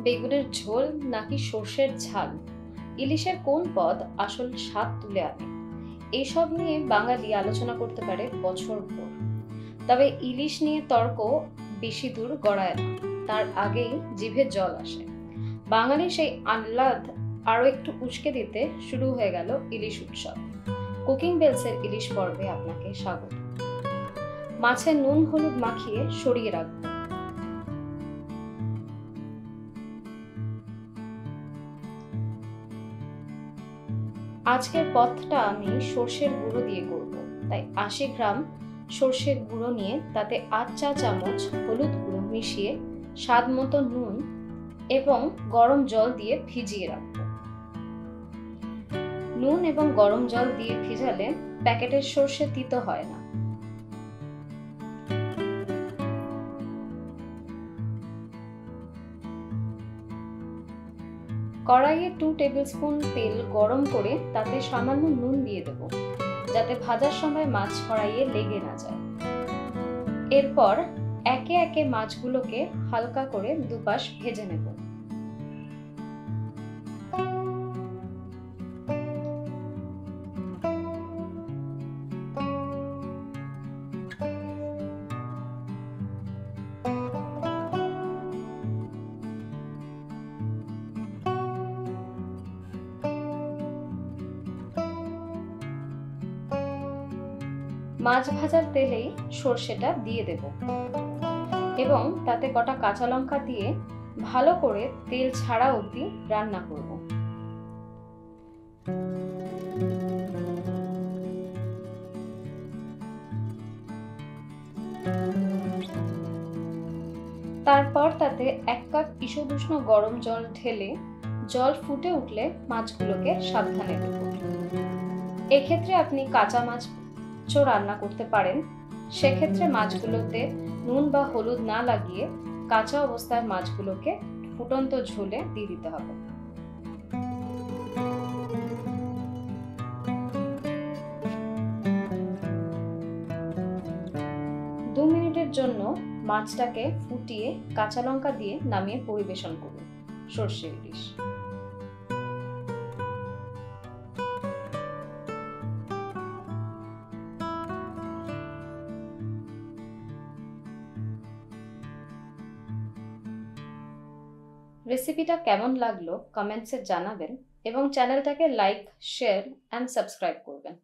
বেগুনের ঝোল নাকি সর্ষের ঝাল, ইলিশের কোন পদ আসল স্বাদ তুলে আনে, এইসব নিয়ে বাঙালি আলোচনা করতে পারে বছরভর। তবে ইলিশ নিয়ে তর্ক বেশি দূর গড়ায় না, তার আগেই জিভে জল আসে। বাঙালির সেই আহ্লাদ আরো একটু উস্কে দিতে শুরু হয়ে গেল ইলিশ উৎসব। কুকিং বেলসের ইলিশ পর্বে আপনাকে স্বাগত। মাছে নুন হলুদ মাখিয়ে সরিয়ে রাখবো। আজকের পদটা আমি সর্ষের গুঁড়ো দিয়ে করব, তাই 80 গ্রাম সর্ষের গুঁড়ো নিয়ে তাতে 8 চা চামচ হলুদ গুঁড়ো মিশিয়ে স্বাদ মতো নুন এবং গরম জল দিয়ে ভিজিয়ে রাখব। নুন এবং গরম জল দিয়ে ভিজালে প্যাকেটের সর্ষে তিতো হয় না। কড়াইয়ে 2 টেবিলস্পুন তেল গরম করে তাতে সামান্য নুন দিয়ে দেব, যাতে ভাজার সময় মাছ কড়াইয়ে লেগে না যায়। এরপর একে একে মাছগুলোকে হালকা করে দুপাশ ভেজে নেব। মাছ ভাজার তেলেই সর্ষেটা দিয়ে দেব এবং তাতে কটা কাঁচা লঙ্কা দিয়ে ভালো করে তেল ছাড়া অবধি রান্না করব। তারপর তাতে 1 কাপ ঈষদুষ্ণ গরম জল ঢেলে জল ফুটে উঠলে মাছগুলোকে সাবধানে দেব। এক্ষেত্রে আপনি কাঁচা মাছ রান্না করতে পারেন। সেক্ষেত্রে মাছগুলোতে নুন বা হলুদ না লাগিয়ে কাঁচা অবস্থায় মাছগুলোকে ফুটন্ত ঝোলে দিয়ে দিতে হবে। 2 মিনিটের জন্য মাছটাকে ফুটিয়ে কাঁচা লঙ্কা দিয়ে নামিয়ে পরিবেশন করুন। সর্ষে ইলিশ। রেসিপিটা কেমন লাগলো কমেন্টসে জানাবেন এবং চ্যানেলটাকে লাইক, শেয়ার এন্ড সাবস্ক্রাইব করবেন।